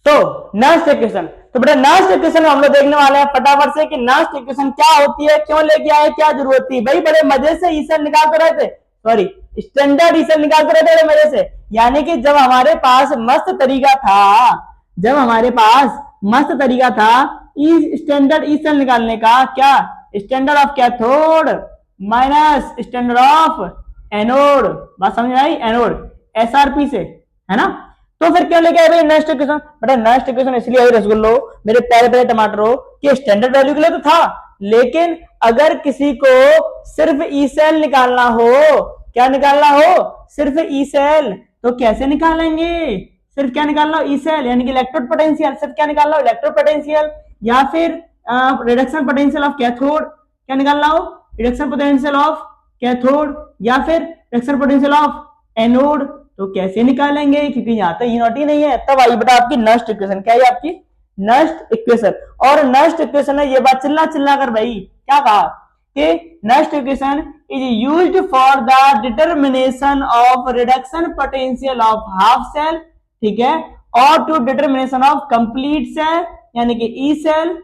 तो नॉस्ट इक्वेशन, तो बेटा नॉस्ट इक्वेशन हम लोग देखने वाले हैं फटाफट से कि नॉस्ट इक्वेशन क्या होती है, क्यों लेके आए, क्या जरूरत थी। भाई बड़े मजे से ईसर निकाल कर रहे थे, सॉरी स्टैंडर्ड ईसर निकाल कर रहे थे मजे से। यानी कि जब हमारे पास मस्त तरीका था, जब हमारे पास मस्त तरीका था स्टैंडर्ड ईसर निकालने का, क्या standard of cathode minus standard of anode, बात समझ आई, एनोड एसआरपी से, है ना। तो फिर क्यों लेके आए भाई नेक्स्ट इक्वेशन, बेटा नेक्स्ट इक्वेशन इसलिए आई रसगुल्लो मेरे प्यारे प्यारे टमाटरो कि स्टैंडर्ड वैल्यू के लिए तो था, लेकिन अगर किसी को सिर्फ ई सेल निकालना हो, क्या निकालना हो, सिर्फ ई सेल, तो कैसे निकालेंगे, सिर्फ क्या निकालना हो, ई सेल यानी कि इलेक्ट्रोड पोटेंशियल, सिर्फ क्या निकालना हो, इलेक्ट्रोड पोटेंशियल, या फिर रिडक्शन पोटेंशियल ऑफ कैथोड, क्या निकालना हो, रिडक्शन पोटेंशियल ऑफ कैथोड, या फिर रिडक्शन पोटेंशियल ऑफ एनोड। तो कैसे निकालेंगे, क्योंकि यहाँ तो ई नॉट ही नहीं है। तब आई बेटा आपकी नॉस्ट इक्वेशन, क्या है आपकी नॉस्ट इक्वेशन। और नॉस्ट इक्वेशन है, ये बात चिल्ला चिल्ला कर भाई क्या कहा कि Nernst equation is used for the determination of reduction potential of half cell, ठीक है, और to determination of complete cell यानी कि ई सेल,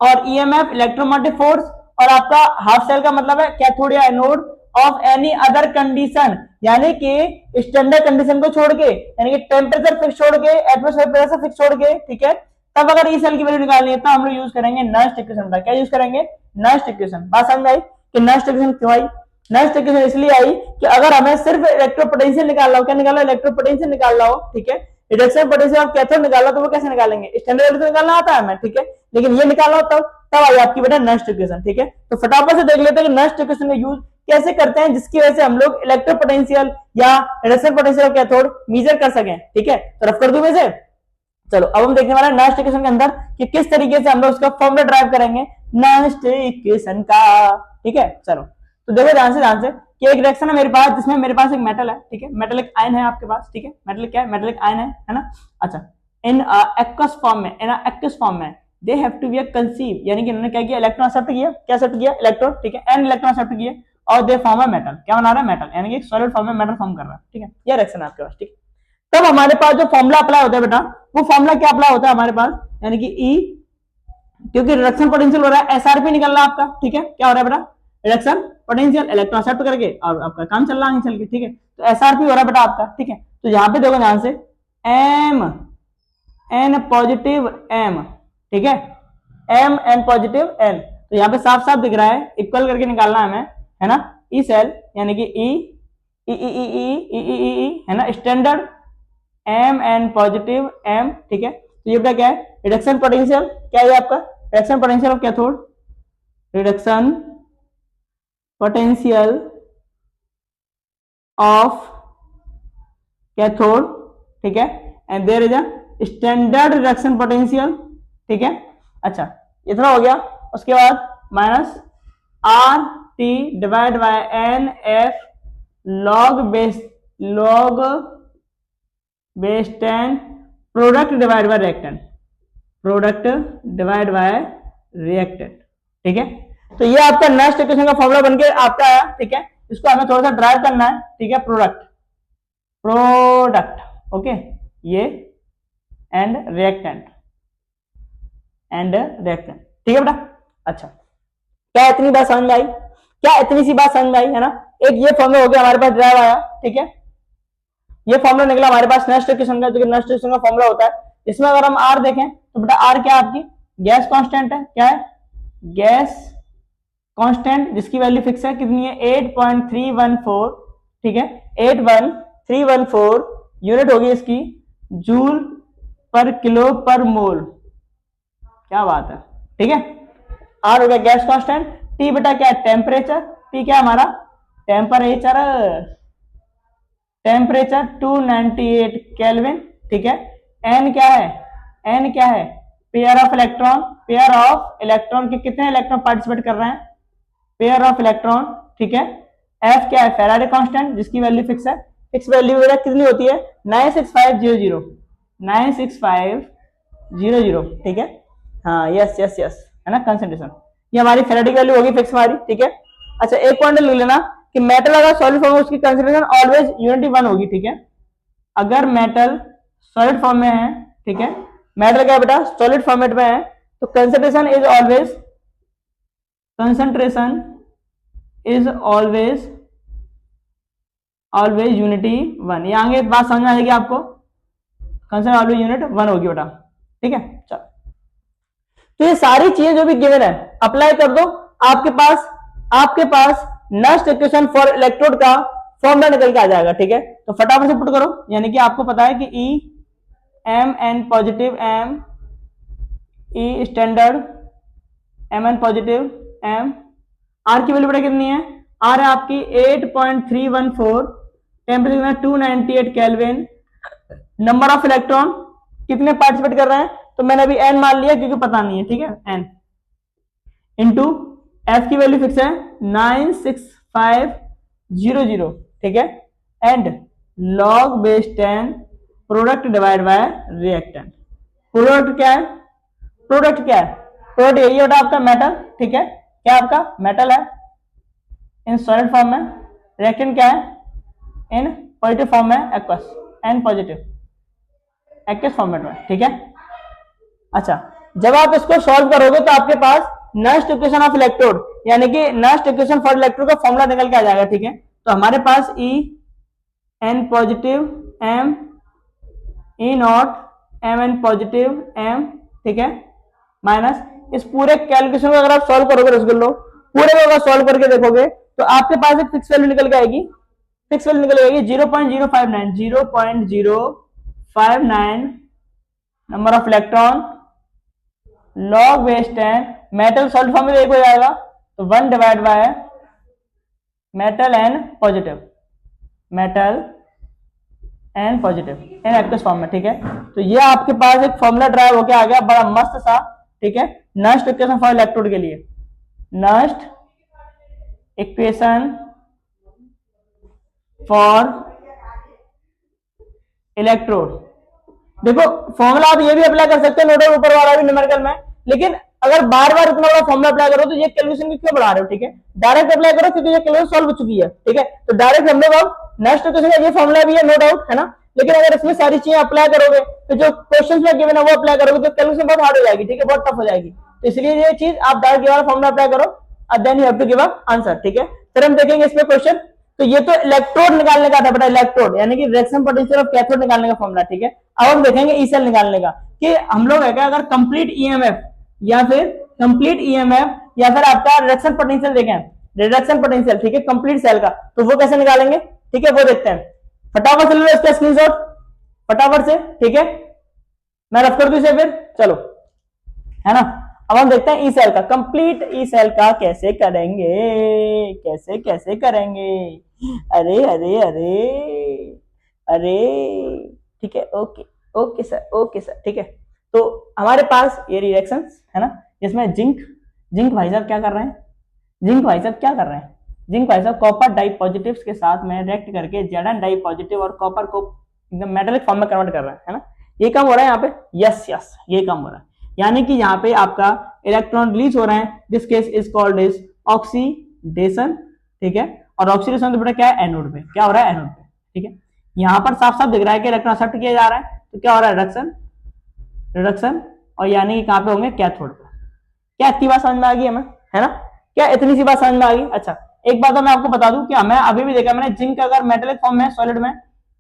और ईएमएफ इलेक्ट्रोमोटिव फोर्स, और आपका हाफ सेल का मतलब है कैथोड या anode, of any other condition यानी कि स्टैंडर्ड कंडीशन को छोड़ के, यानी कि टेम्परेचर फिक्स छोड़ के, एटमॉस्फेयर प्रेशर फिक्स छोड़ के, ठीक है। तब अगर ई सेल की वैल्यू निकालनी है तो हम लोग यूज करेंगे नॉस्ट इक्वेशन का, क्या यूज करेंगे, नॉस्ट इक्वेशन। बात समझ आई कि नॉस्ट इक्वेशन क्यों आई, नॉस्ट इक्वेशन इसलिए आई कि अगर हमें सिर्फ इलेक्ट्रोपोटेंशियल निकालना हो, क्या निकालना, इलेक्ट्रोपोटेंशियल निकालना हो, ठीक है, रिडक्शन पोटेंशियल ऑफ कैथोड निकालना, तो वो कैसे निकालेंगे, स्टैंडर्ड वैल्यू निकालना आता है हमें, ठीक है, लेकिन ये निकालना हो तब तब आई आपकी बेटा नॉस्ट इक्वेशन, ठीक है। तो फटाफट से देख लेते हैं कि नॉस्ट इक्वेशन का यूज कैसे करते हैं, जिसकी वजह से हम लोग इलेक्ट्रोपोटेंशियल या रिडक्शन पोटेंशियल कैथोड मेजर कर सकें, ठीक है। तो रफ कर दूं मैं से, चलो अब हम देखने वाले हैं नॉस्ट इक्वेशन के अंदर कि किस तरीके से हम लोग उसका फॉर्मूला ड्राइव करेंगे नॉस्ट इक्वेशन का, ठीक है। चलो तो देखो ध्यान से कि एक रिएक्शन है मेरे पास जिसमें मेरे पास एक मेटल है, ठीक है, मेटलिक आयन है आपके पास, ठीक है, मेटलिक क्या है, मेटलिक आयन है ना। अच्छा, इन एक्वस फॉर्म में, इन एक्वस फॉर्म में they have to be conceive, यानी कि इन्होंने क्या किया, इलेक्ट्रॉन एक्सेप्ट किया, क्या एक्सेप्ट किया, इलेक्ट्रॉन, ठीक है, एन इलेक्ट्रॉन एक्सेप्ट किए, और दे फॉर्म अ मेटल, क्या बना रहा है, मेटल, यानी कि सॉलिड फॉर्म में मेटल फॉर्म कर रहा है, ठीक है, ये रिएक्शन है आपके पास, ठीक है। तब हमारे पास जो फॉर्मूला अप्लाई होता है बेटा, वो फॉर्मूला क्या अप्लाई होता है हमारे पास, यानी कि ई, क्योंकि रिडक्शन पोटेंशियल हो रहा है, एसआरपी निकल रहा है आपका, ठीक है, क्या हो रहा है बेटा, रिडक्शन पोटेंशियल, इलेक्ट्रॉन एक्सेप्ट करके और आपका काम चल रहा है चल के, ठीक है। तो एसआरपी हो रहा है बेटा आपका, ठीक है। तो यहाँ पे देखो ध्यान से एम एन पॉजिटिव एम, ठीक है, एम एन पॉजिटिव एन, तो यहाँ पे साफ साफ दिख रहा है, इक्वल करके निकालना है हमें, है ना। ई सेल यानी कि ई E E E E E E E है ना, standard M N positive M, ठीक है। तो ये क्या है, रिडक्शन पोटेंशियल, क्या है आपका, reduction potential of cathode, reduction potential of cathode, ठीक है, and there is a standard reduction potential, ठीक है। अच्छा इतना हो गया, उसके बाद minus R T divide by N F log base 10 product divide by reactant, product divide by reactant, ठीक है। तो ये आपका नेक्स्ट इक्वेशन का फॉर्मूला बनके आपका आया, ठीक है। इसको हमें थोड़ा सा ड्राइव करना है, ठीक है, प्रोडक्ट ओके, ये एंड रिएक्टेंट ठीक है बेटा। अच्छा क्या इतनी बात समझ में आई, क्या इतनी सी बात समझ में आई, है ना। एक ये फॉर्मूला हो गया हमारे पास ड्राइव आया, ठीक है, ये फॉर्मूला निकला हमारे पास नेक्स्ट इक्वेशन का, जो कि नेक्स्ट इक्वेशन का फॉर्मूला होता है। इसमें अगर हम आर देखें तो बेटा आर क्या है आपकी गैस कांस्टेंट है, क्या है, गैस कांस्टेंट, जिसकी वैल्यू फिक्स है, कितनी है, 8.314, ठीक है, 81314 यूनिट होगी इसकी जूल पर किलो पर मोल, क्या बात है, ठीक है। आर हो गया गैस कांस्टेंट, टी बेटा क्या है, टेम्परेचर, टी क्या हमारा टेम्परेचर 298 केल्विन, ठीक है। एन क्या है, एन क्या है, पेयर ऑफ इलेक्ट्रॉन के कितने इलेक्ट्रॉन पार्टिसिपेट कर रहे हैं, पेयर ऑफ इलेक्ट्रॉन, ठीक है। एफ क्या है, फेराडे कांस्टेंट, जिसकी वैल्यू फिक्स है, फिक्स वैल्यू कितनी होती है, 96500, ठीक है। हाँ यस यस यस है ना, कंसंट्रेशन, ये हमारी फेराडे की वैल्यू होगी फिक्स हमारी, ठीक है। अच्छा एक पॉइंट लिख लेना कि मेटल अगर सॉलिड फॉर्म में उसकी कंसंट्रेशन ऑलवेज यूनिटी 1 होगी, ठीक है। अगर मेटल सॉलिड फॉर्म में है, ठीक है, मेटल क्या है बेटा, सॉलिड फॉर्मेट में है, तो कंसंट्रेशन इज ऑलवेज यूनिटी 1। ये आगे बात समझ में आएगी आपको, कंसंट्रेशन ऑलवेज यूनिट 1 होगी बेटा, ठीक है। चलो, तो ये सारी चीजें जो भी गिवन है अप्लाई कर दो, आपके पास नेक्स्ट इक्वेशन फॉर इलेक्ट्रोड का फॉर्मूला निकल के आ जाएगा, ठीक है। तो फटाफट से पुट करो, यानी कि आपको पता है कि E M N positive M E standard M N positive M, R की वैल्यू बेटा कितनी है, आर है आपकी 8.314, temperature 298 kelvin, number of electron कितने पार्टिसिपेट कर रहे हैं, तो मैंने अभी एन मान लिया क्योंकि पता नहीं है, ठीक है, एन इंटू एफ की वैल्यू फिक्स है 96500, ठीक है, and log base 10 product divide by reactant. Product क्या है, प्रोडक्ट यही होता है आपका मेटल, ठीक है, क्या आपका मेटल है इन सॉलिड फॉर्म में, रिएक्टेंट क्या है इन पॉजिटिव फॉर्म में, aqueous N positive aqueous format में, ठीक है। अच्छा, जब आप इसको सॉल्व करोगे तो आपके पास नेक्स्ट इक्वेशन ऑफ इलेक्ट्रोड, यानी कि नेक्स्ट इक्वेशन फॉर इलेक्ट्रोड का फॉर्मूला निकल के आ जाएगा, ठीक है। तो हमारे पास E N positive M E naught M N positive M, ठीक है, माइनस इस पूरे कैलकुलेशन को अगर आप सॉल्व करोगे रसगुल्लो, पूरे को अगर सॉल्व करके देखोगे तो आपके पास एक फिक्स वैल्यू निकल के आएगी, 0.059 number of electron log base 10, metal salt form में एक हो जाएगा, तो 1 divide by metal N positive in aqueous form में, ठीक है। तो ये आपके पास एक फॉर्मूला ड्राइव होके आ गया बड़ा मस्त सा, ठीक है, नेक्स्ट इक्वेशन फॉर इलेक्ट्रोड के लिए। नेक्स्ट इक्वेशन फॉर इलेक्ट्रोड, देखो फॉर्मूला आप ये भी अप्लाई कर सकते हो, नोट ऊपर वाला भी न्यूमेरिकल में, लेकिन अगर बार बार इतना बड़ा फॉर्मूला अप्लाई करो तो ये कैलकुलेशन क्यों बढ़ा रहे हो, ठीक है, डायरेक्ट अप्लाई करो क्योंकि ये कैलकुलेशन सॉल्व हो चुकी है, ठीक है। तो डायरेक्ट हम लोग अब नेक्स्ट इक्वेशन का ये फॉर्मूला भी है, नो डाउट, है ना, लेकिन अगर इसमें सारी चीजें अप्लाई करोगे तो जो क्वेश्चन में गिवन है वो अप्लाई करोगे तो कैलकुलेशन बहुत हार्ड हो जाएगी, ठीक है, बहुत टफ हो जाएगी। तो इसलिए ये चीज आप डायरेक्ट ये वाला फॉर्मूला अप्लाई करो और then you have to give a answer, ठीक है। फिर हम देखेंगे इसमें क्वेश्चन। तो ये तो इलेक्ट्रोड निकालने का था बेटा, इलेक्ट्रोड यानी कि रिएक्शन पोटेंशियल ऑफ कैथोड निकालने का फॉर्मूला, ठीक है। अब हम देखेंगे ई सेल निकालने का, कि हम लोग है क्या अगर कंप्लीट ईएमएफ या फिर आपका रिडक्शन पोटेंशियल देखें, रिडक्शन पोटेंशियल, ठीक है, कंप्लीट सेल का, तो वो कैसे निकालेंगे, ठीक है, वो देखते हैं। फटाफट से लो इसका स्क्रीनशॉट, फटाफट से, ठीक है, मैं रफ कर दूं इसे फिर, चलो, है ना। अब हम देखते हैं ई सेल का, कंप्लीट ई सेल का कैसे करेंगे, अरे अरे अरे अरे, ठीक है, ओके सर, ठीक है। तो हमारे पास ये रिएक्शंस है ना, जिसमें जिंक भाई साहब क्या कर रहे हैं, जिंक भाई साहब कॉपर डाई पॉजिटिव्स के साथ में रिएक्ट करके जेडन डाई पॉजिटिव और कॉपर को एकदम मेटालिक फॉर्म में कन्वर्ट कर रहे हैं, है ना। ये काम हो रहा है यहाँ पे, यस ये काम हो रहा है, यानी कि यहाँ पे आपका इलेक्ट्रॉन रिलीज हो रहे हैं, this case is called is oxidation, ठीक है। और ऑक्सीडेशन तो बेटा क्या है, एनोड पे क्या हो रहा है, एनोड पे, ठीक है। यहाँ पर साफ साफ दिख रहा है कि इलेक्ट्रॉन एक्सेप्ट किया जा रहा है, तो क्या हो रहा है, रिडक्शन, और यानी कि कहाँ पे होंगे, कैथोड पे। क्या इतनी बात समझ में आ गई हमें, है ना, क्या इतनी सी बात समझ में आ गई। अच्छा, एक बात मैं आपको बता दूं कि हमें अभी भी देखा मैंने, जिंक अगर मेटेलिक फॉर्म में सॉलिड में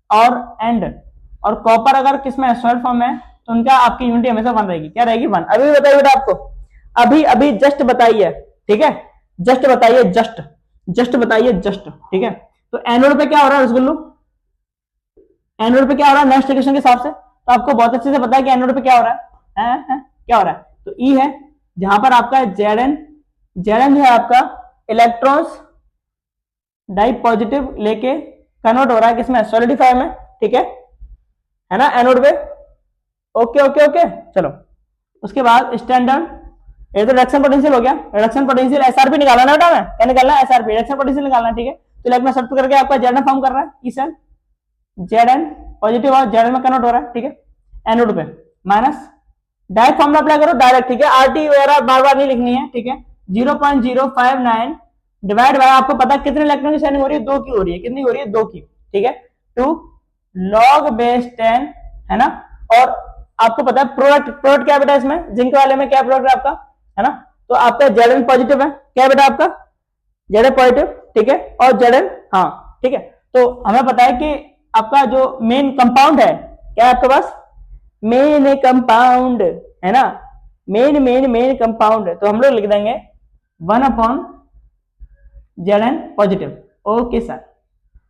और कॉपर अगर किसमें सॉलिड फॉर्म में, तो उनका आपकी यूनिटी हमेशा 1 रहेगी, क्या रहेगी, 1। अभी बताइए बेटा आपको, अभी जस्ट बताइए, ठीक है, जस्ट बताइए, ठीक है। तो एनोड पे क्या हो रहा है रसगुल्लू, एनोड पे क्या हो रहा है नेक्स्ट इक्वेशन के हिसाब से, तो आपको बहुत अच्छे से पता है कि एनोड पे क्या हो रहा है, क्या हो रहा है, तो ई है, जहां पर आपका जेडन जो है आपका इलेक्ट्रॉन्स डाई पॉजिटिव लेके कन्वर्ट हो रहा है किसमें, सॉलिडिफाई में, ठीक है ना, एनोड पे, ओके, चलो। उसके बाद स्टैंडर्ड, ये तो रिडक्शन पोटेंशियल हो गया, रिडक्शन पोटेंशियल एसआरपी निकालना है बेटा, क्या निकालना है, एसआरपी रिडक्शन पोटेंशियल निकालना है, ठीक है। तो इलेक्ट्रॉन शिफ्ट करके आपका जेडन फॉर्म कर रहा है, ई सेल जेडन पॉजिटिव और जेडन में कन्वर्ट हो रहा है, ठीक है, एनोड पे, माइनस डायरेक्ट फॉर्मूला अप्लाई करो, डायरेक्ट, ठीक है, आरटी वगैरह बार बार नहीं लिखनी है, ठीक है। 0.059 डिवाइड बाय, आपको पता है कितने इलेक्ट्रॉन की शेयरिंग हो रही है, 2 की हो रही है, कितनी हो रही है, 2 की, ठीक है, 2 log बेस 10, है ना, और आपको पता है प्रोडक्ट क्या बेटा, इसमें जिंक वाले में क्या प्रोडक्ट है आपका, है ना। तो आपका Zn पॉजिटिव है, क्या बेटा आपका Zn पॉजिटिव, ठीक है, और Zn, हाँ ठीक है। तो हमें पता है कि आपका जो मेन कंपाउंड है, क्या है आपके पास, मेन कंपाउंड, है ना, मेन कंपाउंड, तो हम लोग लिख देंगे 1 upon Zn positive. Okay sir,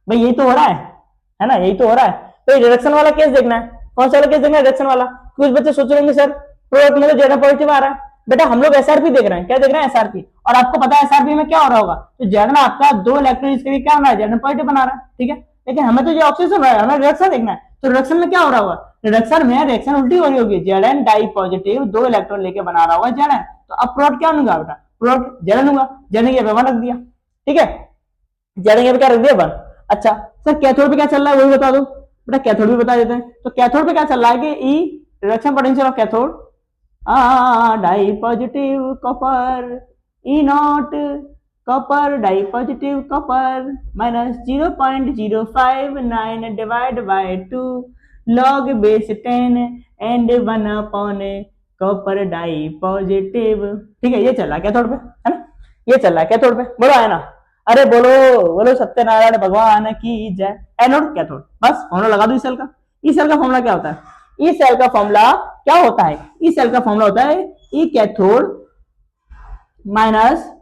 भाई यही तो हो रहा है ना, यही तो हो रहा है। तो रिडक्शन वाला केस देखना है, कौन सा वाला केस देखना है, रिडक्शन वाला। कुछ बच्चे सोच रहे होंगे सर प्रोडक्ट में तो Zn पॉजिटिव आ रहा है, बेटा हम लोग एसआरपी देख रहे हैं, क्या देख रहे हैं, एसआरपी। और आपको पता है एसआरपी में क्या हो रहा होगा, तो Zn आपका 2 इलेक्ट्रॉन इसके लिए क्या बना है, Zn पॉजिटिव बना रहा है, ठीक है। लेकिन हमें तो ये ऑक्सीजन है, हमें रिडक्शन देखना है। तो रिडक्शन में क्या हो रहा होगा, रिडक्शन में रिएक्शन उल्टी हो रही होगी, Zn डाई पॉजिटिव 2 इलेक्ट्रॉन लेके बना रहा होगा Zn। तो अब प्रोडक्ट क्या होगा बेटा, प्रोडक्ट Zn होगा, Zn के 1 रख दिया, ठीक है, Zn पे क्या रख दिया 1। अच्छा सर कैथोड पे क्या चल रहा है वही बता दो बेटा, कैथोड भी बता देते हैं। तो कैथोड पे क्या चल रहा है कि E reduction potential of cathode di positive copper E naught copper di positive copper minus 0.059 divide by 2 log base 10 and 1 upon copper di positive, ठीक है। ये चल रहा है कैथोड पे, है ना, ये चल रहा है कैथोड पे, बोलो है ना, अरे बोलो बोलो सत्यनारायण भगवान की जय। एनोड कैथोड, बस फॉर्मूला लगा दो ई सेल का। ई सेल का फॉर्मूला क्या होता है, ई सेल का फॉर्मूला क्या होता है, ई सेल का फॉर्मूला होता है ई कैथोड माइनस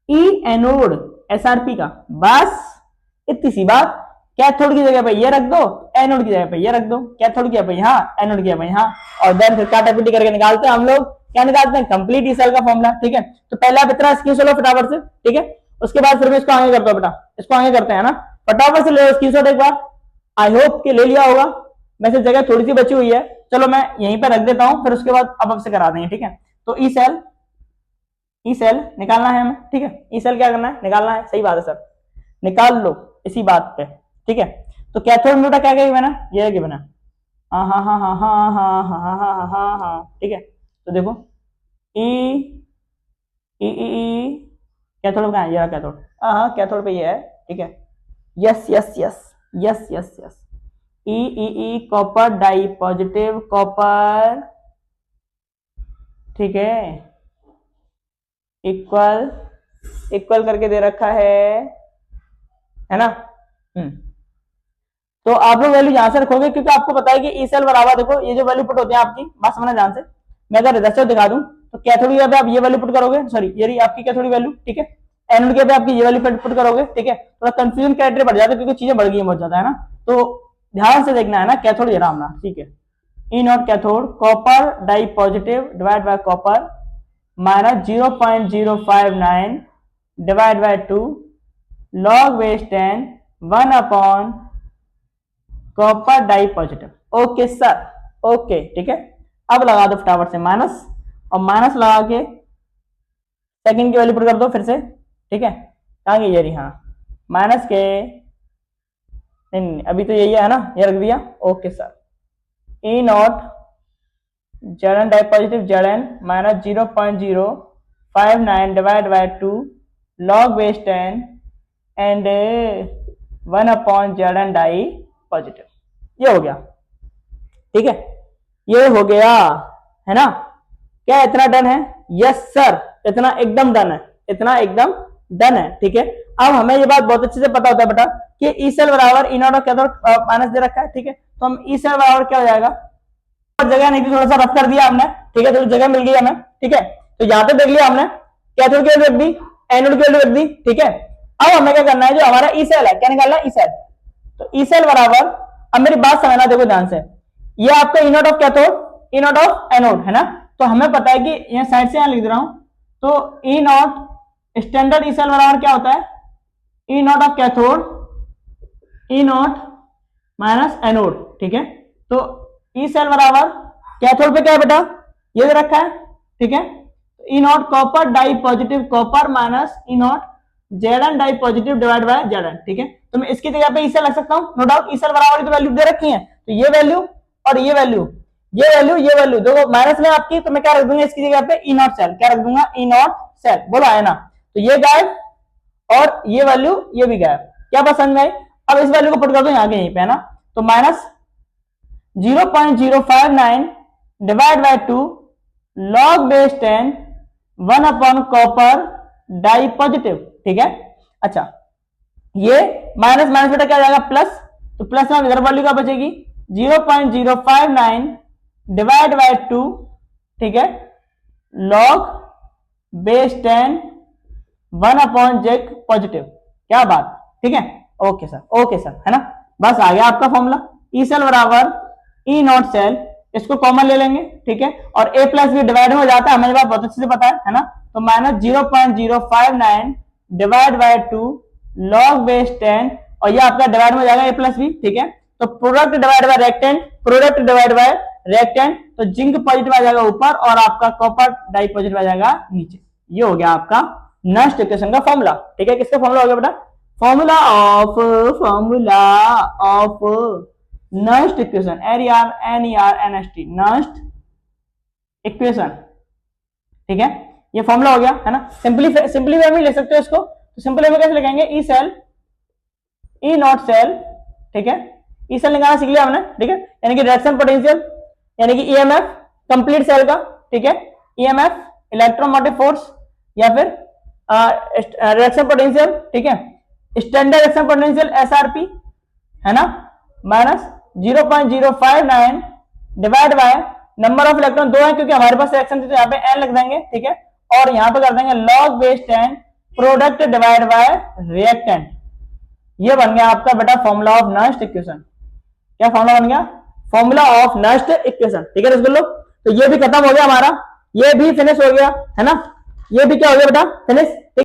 ई एनोड एसआरपी का, बस इतनी सी बात। कैथोड की जगह पे ये रख दो, एनोड की जगह पे ये रख दो, कैथोड की जगह पे यहाँ, एनोड की जगह पे यहाँ, और देन फिर काटाकुटी करके निकालते हैं हम लोग, क्या निकालते हैं, कंप्लीट ई सेल का फॉर्मूला, ठीक है। तो पहले आप इतना स्क्रीनशॉट लो फटाफट से, ठीक है, उसके बाद फिर मैं इसको आगे करता हूँ बेटा, इसको आगे करते हैं ना, फटाफट से ले लो स्क्रीनशॉट एक बार, आई होप कि ले लिया होगा। वैसे जगह थोड़ी सी बची हुई है, चलो मैं यहीं पे रख देता हूँ, फिर उसके बाद अब से करा देंगे, ठीक है। तो ई सेल निकालना है हमें, ठीक है, ई सेल क्या करना है, निकालना है, सही बात है सर, निकाल लो इसी बात पे, ठीक है। तो कैथोड में बेटा क्या क्या गिवन है, ये गिवन है, हाँ हाँ हाँ हाँ हाँ हाँ हाँ हाँ हाँ हाँ हाँ, ठीक है। तो देखो ई ई ई ई कैथोड कहाँ है, ये कैथोड, हाँ कैथोड पे ये है, ठीक है, yes yes yes yes yes yes, E E E copper di positive copper, ठीक है, इक्वल इक्वल करके दे रखा है ना। तो आप लोग वैल्यू यहां से रखोगे, क्योंकि आपको पता है कि ई सेल बराबर, देखो ये जो वैल्यू पुट होती है आपकी, बात समझना ध्यान से, मैं अगर रेजिस्टर दिखा दूं तो कैथोड की जगह पे आप ये वैल्यू पुट करोगे, सॉरी ये रही आपकी कैथोड वैल्यू, ठीक है, एनोड की जगह पे आपकी ये वैल्यू पुट करोगे, ठीक है। थोड़ा कंफ्यूजन क्राइटेरिया बढ़ जाता है क्योंकि चीजें बढ़ गई है बहुत ज्यादा, है ना। तो ध्यान से देखना है ना, कैथोड ये रहा, ठीक है, E naught cathode copper di positive divide by copper minus 0.059 divide by 2 log base 10 1 upon copper di positive, okay sir, okay, ठीक है। अब लगा दो फटाफट से माइनस, और माइनस लगा के सेकंड की वैल्यू पुट कर दो फिर से, ठीक है, कहाँ गई ये रही, हाँ माइनस के, नहीं अभी तो यही है ना, ये रख दिया, okay sir, E naught Zn di positive Zn minus 0.059 divide by 2 log base 10 and 1 upon Zn di positive, ये हो गया, ठीक है, ये हो गया, है ना। क्या इतना डन है, यस सर, इतना एकदम डन है, इतना एकदम डन है, ठीक है। अब हमें ये बात बहुत अच्छे से पता होता है बेटा कि ई सेल बराबर ई नॉट और कैथोड माइनस दे रखा है, ठीक है। तो हम ई सेल बराबर क्या हो जाएगा, जगह नहीं थी, थोड़ा सा रफ कर दिया हमने, ठीक है, थोड़ी जगह मिल गई हमें, ठीक है। तो यहाँ पे देख लिया हमने, कैथोड की वैल्यू रख दी, एनोड की वैल्यू रख दी, ठीक है। अब हमें क्या करना है, जो हमारा ई सेल है, क्या निकालना है, ई सेल। तो ई सेल बराबर, अब मेरी बात समझना देखो ध्यान से, ये आपका E naught of cathode, E naught of anode, है ना। तो हमें पता है कि यहाँ साइड से यहाँ लिख दे रहा हूं, तो E naught standard E cell बराबर क्या होता है, E naught of cathode E naught minus anode, ठीक है। तो ई सेल बराबर कैथोड पे क्या है बेटा, ये दे रखा है, ठीक है, E naught copper di positive copper minus E naught Zn di positive divide by Zn, ठीक है। तो मैं इसकी जगह पे ई सेल रख सकता हूं, नो डाउट, ई सेल बराबर तो वैल्यू दे रखी है, तो ये वैल्यू और ये वैल्यू, ये वैल्यू, ये वैल्यू देखो माइनस में आपकी, तो मैं क्या रख दूंगा इसकी जगह पे ई नॉट सेल, क्या रख दूंगा, ई नॉट सेल, बोलो आया ना। तो ये गायब और ये वैल्यू ये भी गायब, क्या पसंद है। अब इस वैल्यू को पुट कर दो यहाँ के यहीं पे, है ना। तो minus 0.059 divide by 2 log base 10 1 upon copper di positive. ठीक है, अच्छा ये माइनस माइनस बेटा क्या जाएगा प्लस, तो प्लस में इधर वैल्यू क्या बचेगी 0.059 डिवाइड बाय 2, ठीक है, log बेस 10 1 अपॉन जेक पॉजिटिव। क्या बात, ठीक है, ओके सर, है ना। बस आ गया आपका फॉर्मूला, ई सेल बराबर ई नॉट सेल, इसको कॉमन ले लेंगे, ठीक है, और ए प्लस बी डिवाइड हो जाता है, हमें बात बहुत अच्छे से पता है ना। तो minus 0.059 divide by 2 log base 10, और ये आपका डिवाइड में जाएगा ए प्लस बी, ठीक है। तो product divide bye reactant, product divide bye reactant, तो जिंक पॉजिटिव आ जाएगा ऊपर और आपका कॉपर डाई पॉजिटिव आ जाएगा नीचे। ये हो गया आपका नस्ट इक्वेशन का फॉर्मूला, ठीक है। किसका फॉर्मूला हो गया बेटा, formula of Nernst equation, NERNST Nernst equation, ठीक है। ये फॉर्मूला हो गया, है ना। सिंपली वे में ले सकते हो इसको, तो सिंपल वे में कैसे लिखेंगे, E cell E naught cell, ठीक है, ई सेल निकालना सीख लिया हमने, ठीक है, यानी कि रिएक्शन पोटेंशियल, यानी कि ईएमएफ कंप्लीट सेल का, ठीक है, ईएमएफ इलेक्ट्रोमोटिव फोर्स या फिर रिएक्शन पोटेंशियल, ठीक है, स्टैंडर्ड रिएक्शन पोटेंशियल एसआरपी, है ना, minus 0.059 divide by number of electron 2 है क्योंकि हमारे पास रिएक्शन थी, तो यहाँ पे n लिख देंगे, ठीक है, और यहाँ पे कर देंगे log base 10 product divide by reactant. ये बन गया आपका बेटा फॉर्मूला ऑफ नस्ट इक्वेशन। क्या फॉर्मूला बन गया, फॉर्मूला ऑफ नस्ट इक्वेशन, ठीक है दोस्तों। तो ये भी खत्म हो गया हमारा, ये भी फिनिश हो गया, है ना, ये भी क्या हो गया बेटा फिनिश।